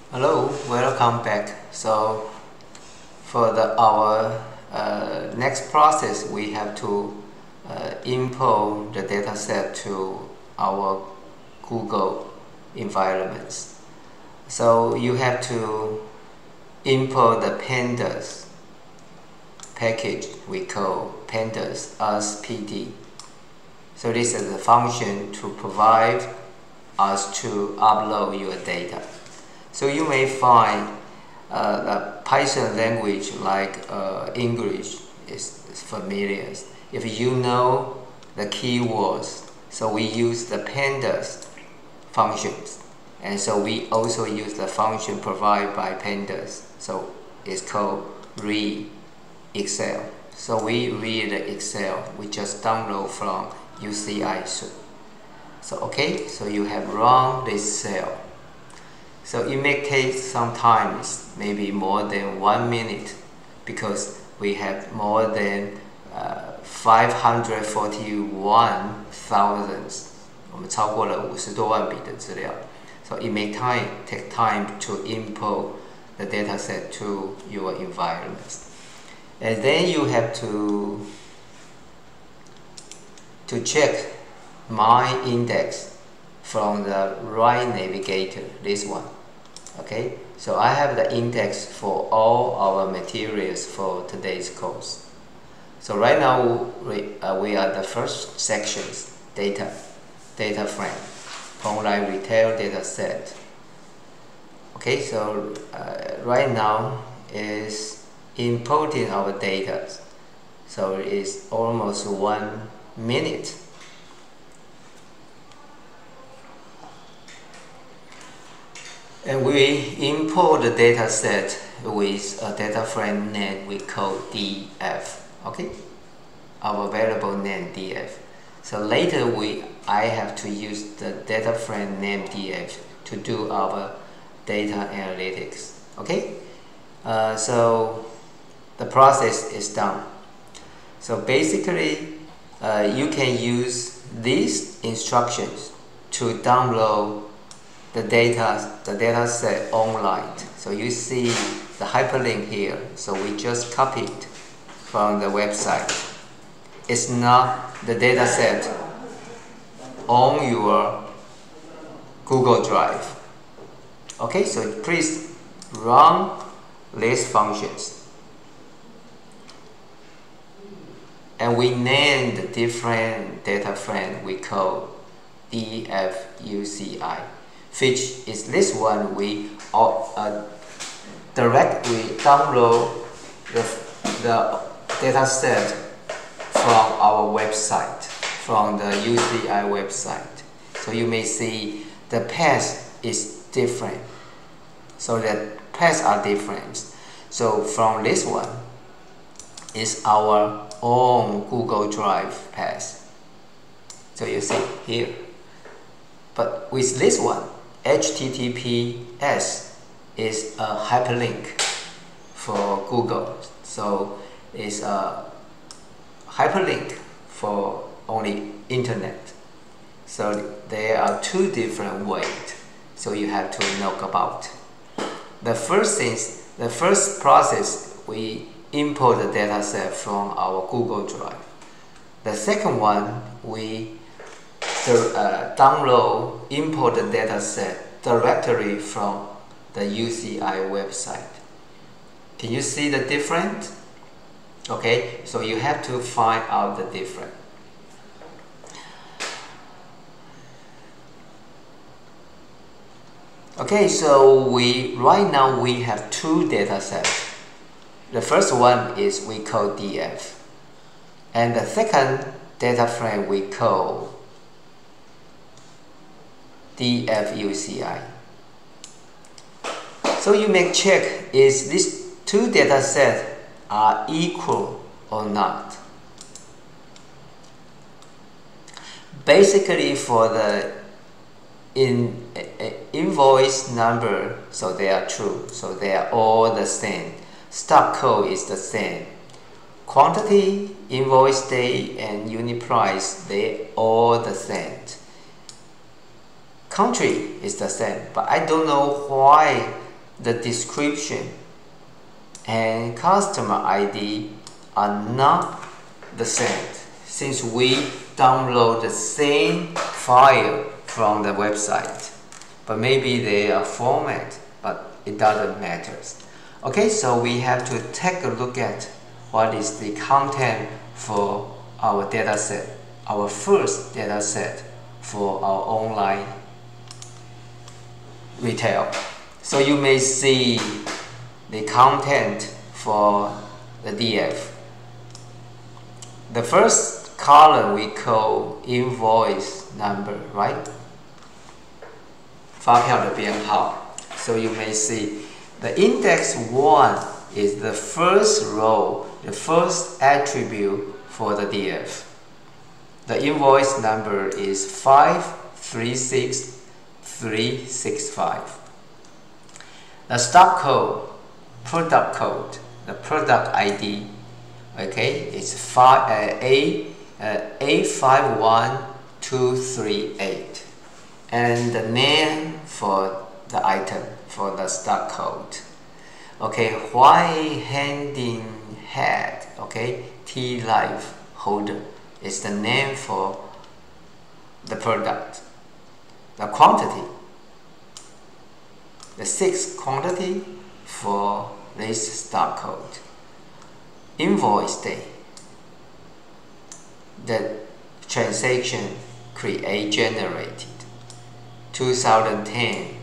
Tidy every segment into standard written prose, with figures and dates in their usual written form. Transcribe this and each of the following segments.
Hello, welcome back. So for our next process, we have to import the dataset to our Google environments. So you have to import the pandas package we call pandas as PD. So this is the function to provide us to upload your data. So you may find a Python language like English is familiar. If you know the keywords, so we use the pandas functions, and so we also use the function provided by pandas. So it's called read Excel. So we read the Excel. We just download from UCI. So okay, so you have run this cell. So it may take some time, maybe more than 1 minute, because we have more than 541,000， 我们超过了50多万笔的资料。So it may take time to import the dataset to your environment, and then you have to check my index from the right navigator. This one. Okay, so I have the index for all our materials for today's course. So right now we are the first sections, data frame, online retail data set. Okay, so right now is importing our data. So it's almost 1 minute. And we import the data set with a data frame name we call df. Okay, our variable name df. So later I have to use the data frame name df to do our data analytics. Okay, so the process is done. So basically, you can use these instructions to download the data set online. So you see the hyperlink here. So we just copied from the website. It's not the data set on your Google Drive. Okay, so please run these functions. And we name the different data frame we call DFUCI. Which is this one we directly download the data set from our website, from the UCI website. So you may see the path is different. So the paths are different. So from this one is our own Google Drive path. So you see here. But with this one, HTTPS is a hyperlink for Google. So it's a hyperlink for only internet. So there are two different ways. So you have to know about. The first process, we import the dataset from our Google Drive. The second one, we import the dataset directly from the UCI website. Can you see the difference? Okay, so you have to find out the difference. Okay, so right now we have two datasets. The first one is we call DF, and the second data frame we call DFUCI. So you may check is these two data sets are equal or not. Basically for the invoice number, so they are true, so they are all the same. Stock code is the same. Quantity, invoice date, and unit price, they all the same. country is the same, but I don't know why the description and customer ID are not the same, since we download the same file from the website, but maybe they are format, but it doesn't matter. Okay, so we have to take a look at what is the content for our dataset, our first dataset for our online retail. So you may see the content for the DF. The first column we call invoice number, right? 发票的编号. So you may see the index 1 is the first row, the first attribute for the DF. The invoice number is 536365. The stock code, product code, the product ID, okay, it's A51238, and the name for the item, for the stock code. Okay, white handing head, okay, T life holder is the name for the product. The quantity, the 6th quantity for this stock code. Invoice day, the transaction generated 2010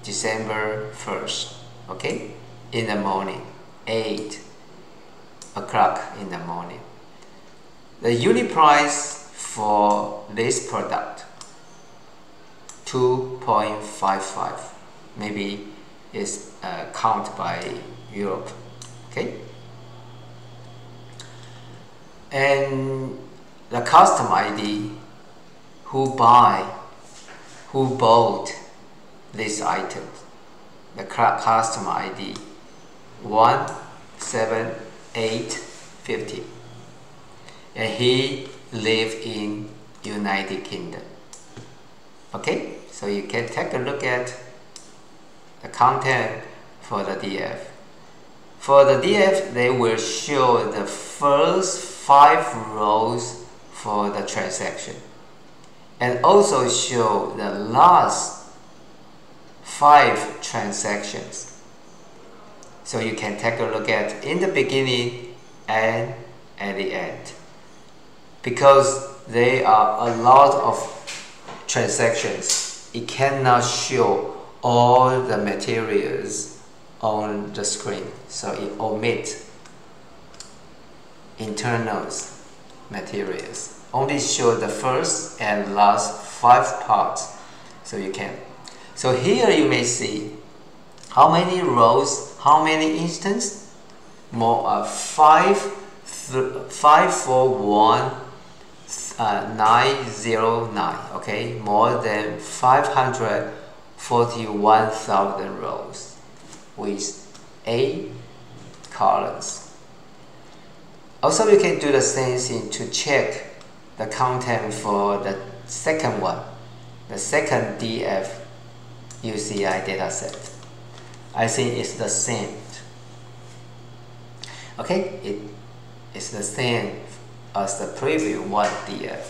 December 1st, okay, in the morning, 8 o'clock in the morning. The unit price for this product, 2.55, maybe is count by Europe, okay? And the customer ID, who bought this item, the customer ID 17850, and he lives in United Kingdom. Okay, so you can take a look at the content for the DF. For the DF, they will show the first 5 rows for the transaction, and also show the last 5 transactions. So you can take a look at in the beginning and at the end, because there are a lot of transactions. It cannot show all the materials on the screen, so it omits internals materials. Only show the first and last 5 parts. So you can. So here you may see how many rows, how many instances. More 541,909. Okay, more than 541,000 rows with 8 columns. Also, you can do the same thing to check the content for the second one, the second DF UCI dataset. I think it's the same. Okay, it is the same as the previous one DF.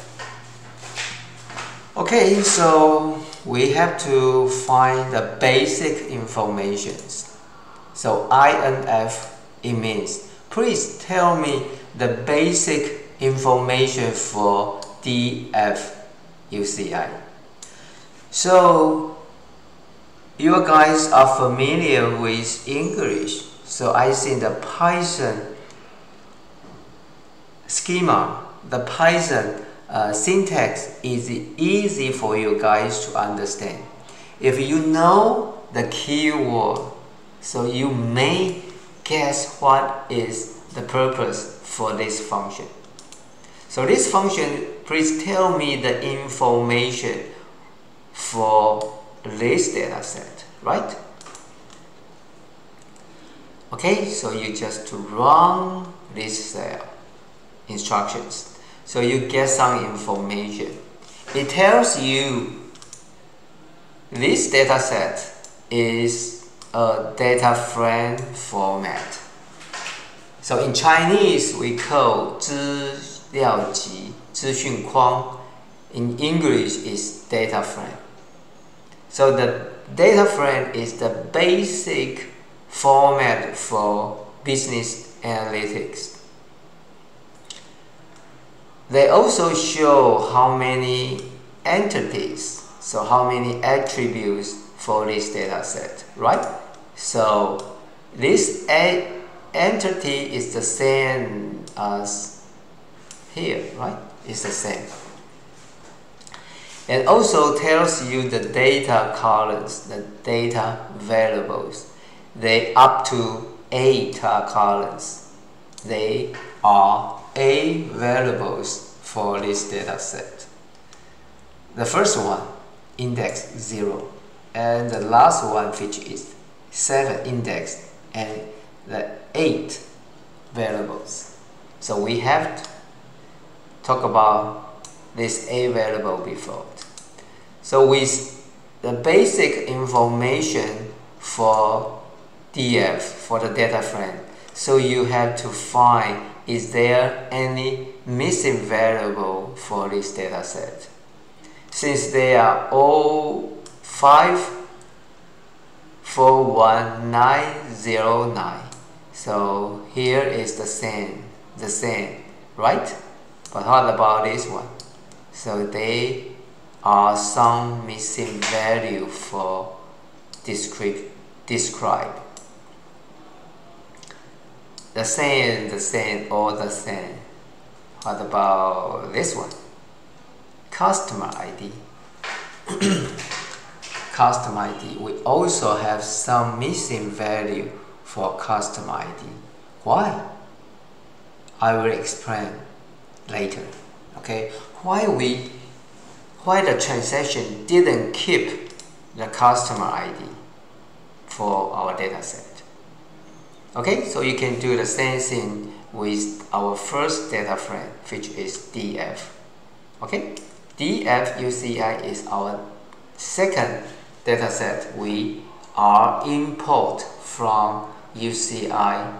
Okay, so we have to find the basic information. So INF, it means please tell me the basic information for DF UCI. So you guys are familiar with English, so I think the Python schema, the Python syntax is easy for you guys to understand. If you know the keyword, so you may guess what is the purpose for this function. So this function, please tell me the information for this data set, right? Okay, so you just run this cell instructions. So you get some information. It tells you this data set is a data frame format. So in Chinese we call 资料集, 资讯框. In English is data frame. So the data frame is the basic format for business analytics. They also show how many entities, so how many attributes for this data set, right? So this entity is the same as here, right? It's the same. It also tells you the data columns, the data variables. They up to 8 columns. They are 8 variables for this data set. The first one, index 0, and the last one, which is 7 index, and the 8 variables. So we have to talk about this 8 variable before. So with the basic information for DF, for the data frame, so you have to find, is there any missing variable for this data set? Since they are all 541909, so here is the same, right? But what about this one? So they are some missing value for describe. The same, all the same. What about this one? Customer ID. Customer ID. We also have some missing value for customer ID. Why? I will explain later. Okay? Why the transaction didn't keep the customer ID for our data set. Okay, so you can do the same thing with our first data frame, which is DF. Okay, DF UCI is our second data set we are import from UCI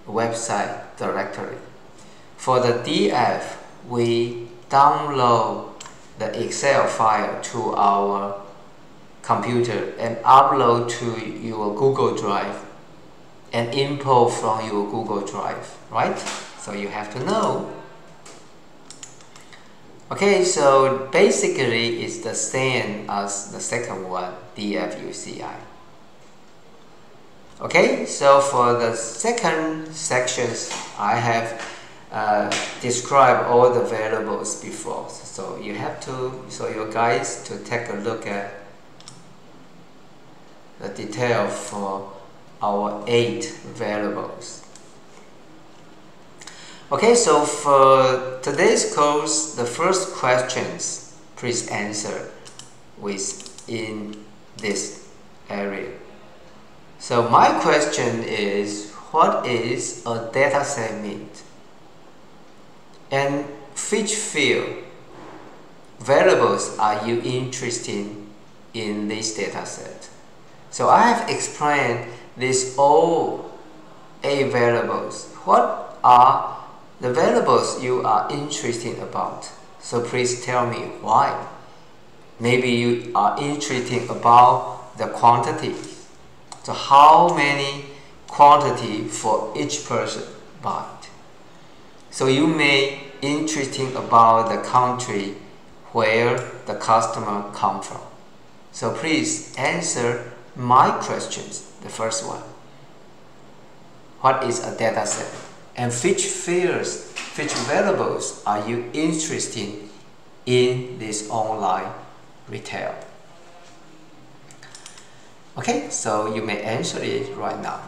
website directory. For the DF, we download the Excel file to our computer and upload to your Google Drive and import from your Google Drive, right? So you have to know. Okay, so basically it's the same as the second one, DFUCI. Okay, so for the second sections, I have described all the variables before. So you have to, so you guys to take a look at the detail for our 8 variables. Okay, so for today's course, the first questions, please answer within this area. So my question is, what is a dataset mean? And which field variables are you interested in this dataset? So I have explained these all 8 variables. What are the variables you are interested about? So please tell me why. Maybe you are interested about the quantity. So how many quantity for each person bought? So you may interested about the country where the customer come from. So please answer my questions. The first one, what is a data set? And which fields, which variables are you interested in this online retail? Okay, so you may answer it right now.